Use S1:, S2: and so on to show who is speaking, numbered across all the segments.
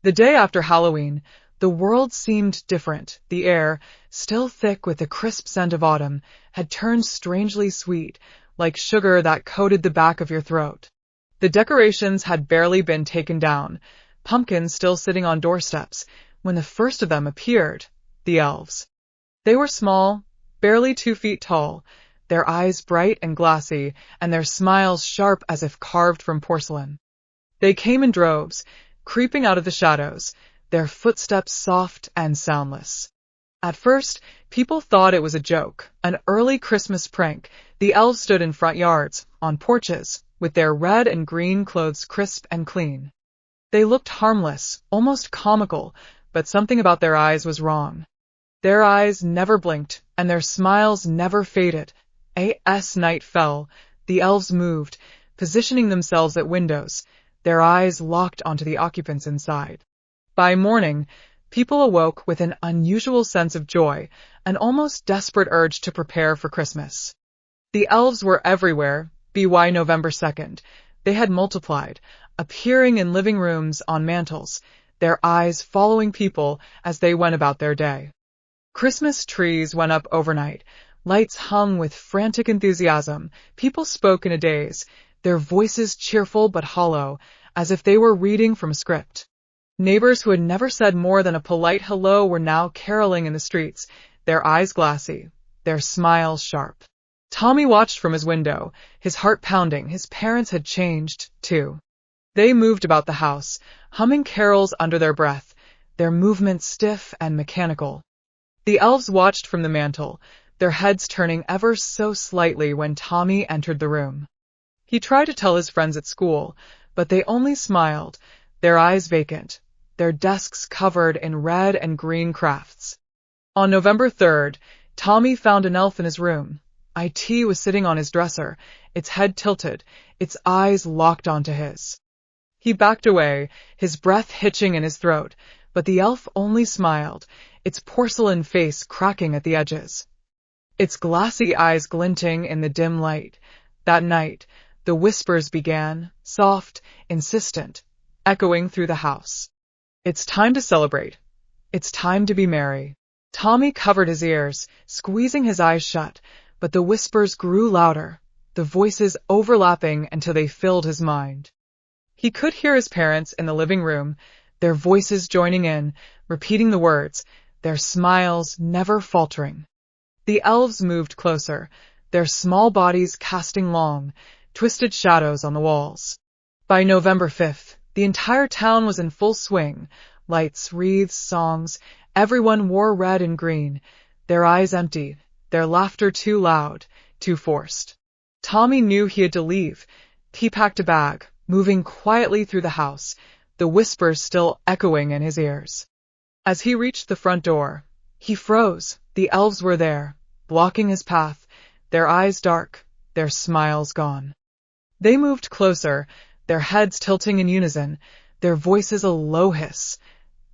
S1: The day after Halloween, the world seemed different. The air, still thick with the crisp scent of autumn, had turned strangely sweet, like sugar that coated the back of your throat. The decorations had barely been taken down, pumpkins still sitting on doorsteps, when the first of them appeared, the elves. They were small, barely 2 feet tall, their eyes bright and glassy, and their smiles sharp as if carved from porcelain. They came in droves, creeping out of the shadows, their footsteps soft and soundless. At first, people thought it was a joke, an early Christmas prank. The elves stood in front yards, on porches, with their red and green clothes crisp and clean. They looked harmless, almost comical, but something about their eyes was wrong. Their eyes never blinked, and their smiles never faded. As night fell, the elves moved, positioning themselves at windows, their eyes locked onto the occupants inside. By morning, people awoke with an unusual sense of joy, an almost desperate urge to prepare for Christmas. The elves were everywhere, by November 2nd. They had multiplied, appearing in living rooms, on mantels, their eyes following people as they went about their day. Christmas trees went up overnight, lights hung with frantic enthusiasm, people spoke in a daze, their voices cheerful but hollow, as if they were reading from a script. Neighbors who had never said more than a polite hello were now caroling in the streets, their eyes glassy, their smiles sharp. Tommy watched from his window, his heart pounding. His parents had changed, too. They moved about the house, humming carols under their breath, their movements stiff and mechanical. The elves watched from the mantel, their heads turning ever so slightly when Tommy entered the room. He tried to tell his friends at school, but they only smiled, their eyes vacant, their desks covered in red and green crafts. On November 3rd, Tommy found an elf in his room. It was sitting on his dresser, its head tilted, its eyes locked onto his. He backed away, his breath hitching in his throat, but the elf only smiled, its porcelain face cracking at the edges, its glassy eyes glinting in the dim light. That night, the whispers began, soft, insistent, echoing through the house. It's time to celebrate. It's time to be merry. Tommy covered his ears, squeezing his eyes shut, but the whispers grew louder, the voices overlapping until they filled his mind. He could hear his parents in the living room, their voices joining in, repeating the words, their smiles never faltering. The elves moved closer, their small bodies casting long, twisted shadows on the walls. By November 5th, the entire town was in full swing, lights, wreaths, songs, everyone wore red and green, their eyes empty, their laughter too loud, too forced. Tommy knew he had to leave. He packed a bag, moving quietly through the house, the whispers still echoing in his ears. As he reached the front door, he froze. The elves were there, blocking his path, their eyes dark, their smiles gone. They moved closer, their heads tilting in unison, their voices a low hiss.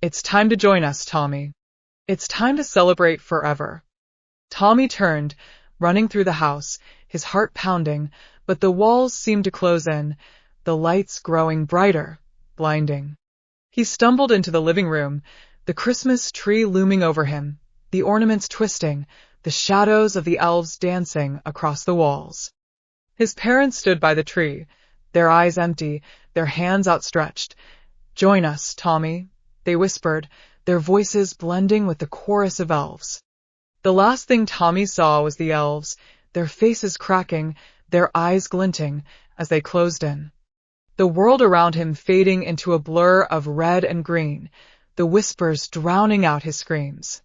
S1: It's time to join us, Tommy. It's time to celebrate forever. Tommy turned, running through the house, his heart pounding, but the walls seemed to close in, the lights growing brighter, blinding. He stumbled into the living room, the Christmas tree looming over him, the ornaments twisting, the shadows of the elves dancing across the walls. His parents stood by the tree, their eyes empty, their hands outstretched. Join us, Tommy, they whispered, their voices blending with the chorus of elves. The last thing Tommy saw was the elves, their faces cracking, their eyes glinting, as they closed in. The world around him fading into a blur of red and green, the whispers drowning out his screams.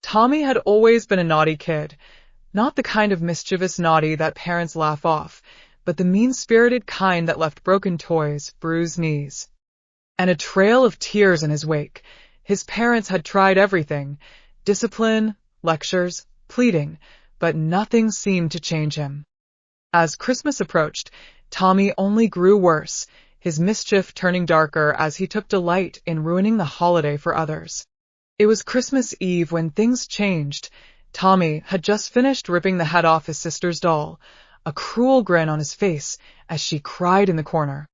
S1: Tommy had always been a naughty kid, not the kind of mischievous naughty that parents laugh off, but the mean-spirited kind that left broken toys, bruised knees, and a trail of tears in his wake. His parents had tried everything, discipline, lectures, pleading, but nothing seemed to change him. As Christmas approached, Tommy only grew worse, his mischief turning darker as he took delight in ruining the holiday for others. It was Christmas Eve when things changed. Tommy had just finished ripping the head off his sister's doll, a cruel grin on his face as she cried in the corner.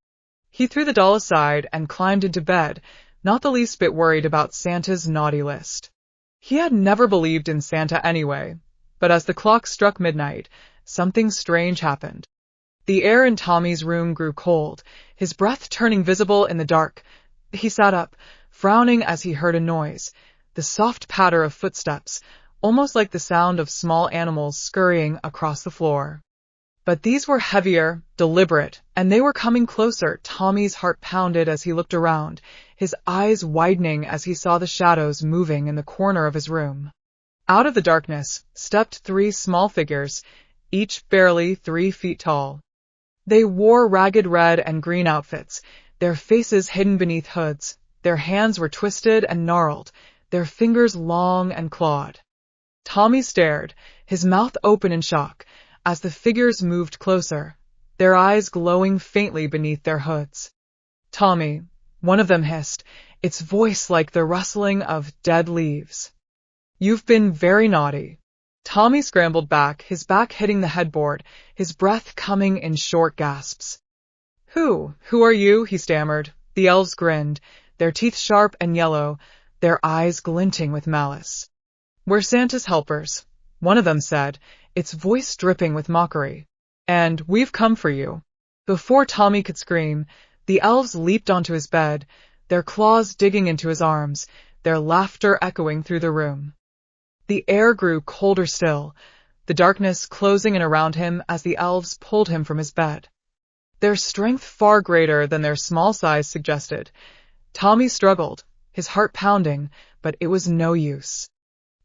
S1: He threw the doll aside and climbed into bed, not the least bit worried about Santa's naughty list. He had never believed in Santa anyway, but as the clock struck midnight, something strange happened. The air in Tommy's room grew cold, his breath turning visible in the dark. He sat up, frowning as he heard a noise, the soft patter of footsteps, almost like the sound of small animals scurrying across the floor. But these were heavier, deliberate, and they were coming closer. Tommy's heart pounded as he looked around, his eyes widening as he saw the shadows moving in the corner of his room. Out of the darkness stepped 3 small figures, each barely 3 feet tall. They wore ragged red and green outfits, their faces hidden beneath hoods. Their hands were twisted and gnarled, their fingers long and clawed. Tommy stared, his mouth open in shock, as the figures moved closer, their eyes glowing faintly beneath their hoods. "Tommy," one of them hissed, its voice like the rustling of dead leaves. "You've been very naughty." Tommy scrambled back, his back hitting the headboard, his breath coming in short gasps. Who are you?" he stammered. The elves grinned, their teeth sharp and yellow, their eyes glinting with malice. "We're Santa's helpers," one of them said, its voice dripping with mockery. "And we've come for you." Before Tommy could scream, the elves leaped onto his bed, their claws digging into his arms, their laughter echoing through the room. The air grew colder still, the darkness closing in around him as the elves pulled him from his bed. Their strength far greater than their small size suggested. Tommy struggled, his heart pounding, but it was no use.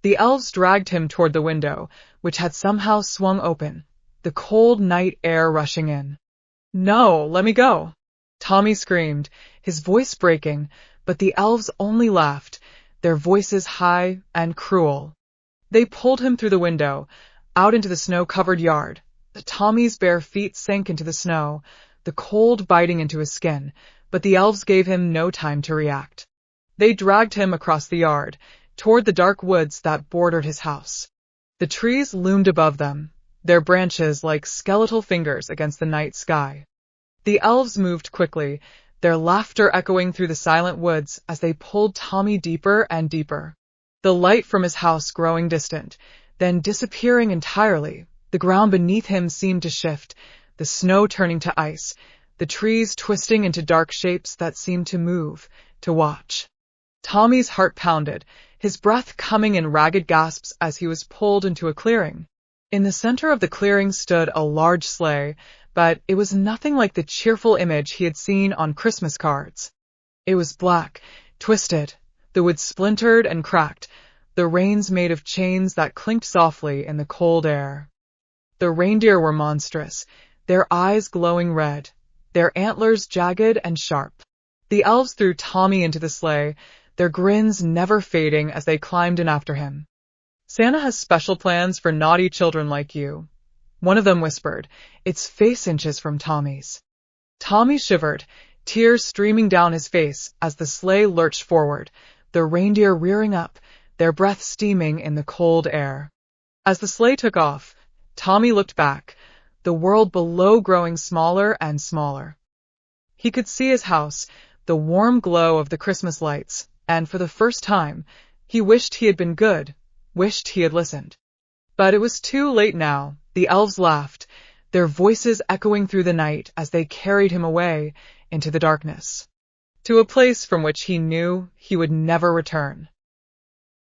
S1: The elves dragged him toward the window, which had somehow swung open, the cold night air rushing in. "No, let me go!" Tommy screamed, his voice breaking, but the elves only laughed, their voices high and cruel. They pulled him through the window, out into the snow-covered yard. Tommy's bare feet sank into the snow, the cold biting into his skin, but the elves gave him no time to react. They dragged him across the yard, toward the dark woods that bordered his house. The trees loomed above them, their branches like skeletal fingers against the night sky. The elves moved quickly, their laughter echoing through the silent woods as they pulled Tommy deeper and deeper. The light from his house growing distant, then disappearing entirely. The ground beneath him seemed to shift, the snow turning to ice, the trees twisting into dark shapes that seemed to move, to watch. Tommy's heart pounded, his breath coming in ragged gasps as he was pulled into a clearing. In the center of the clearing stood a large sleigh, but it was nothing like the cheerful image he had seen on Christmas cards. It was black, twisted, the wood splintered and cracked, the reins made of chains that clinked softly in the cold air. The reindeer were monstrous, their eyes glowing red, their antlers jagged and sharp. The elves threw Tommy into the sleigh, their grins never fading as they climbed in after him. "Santa has special plans for naughty children like you," one of them whispered, its face inches from Tommy's. Tommy shivered, tears streaming down his face as the sleigh lurched forward, the reindeer rearing up, their breath steaming in the cold air. As the sleigh took off, Tommy looked back, the world below growing smaller and smaller. He could see his house, the warm glow of the Christmas lights, and for the first time, he wished he had been good, wished he had listened. But it was too late now. The elves laughed, their voices echoing through the night as they carried him away into the darkness, to a place from which he knew he would never return.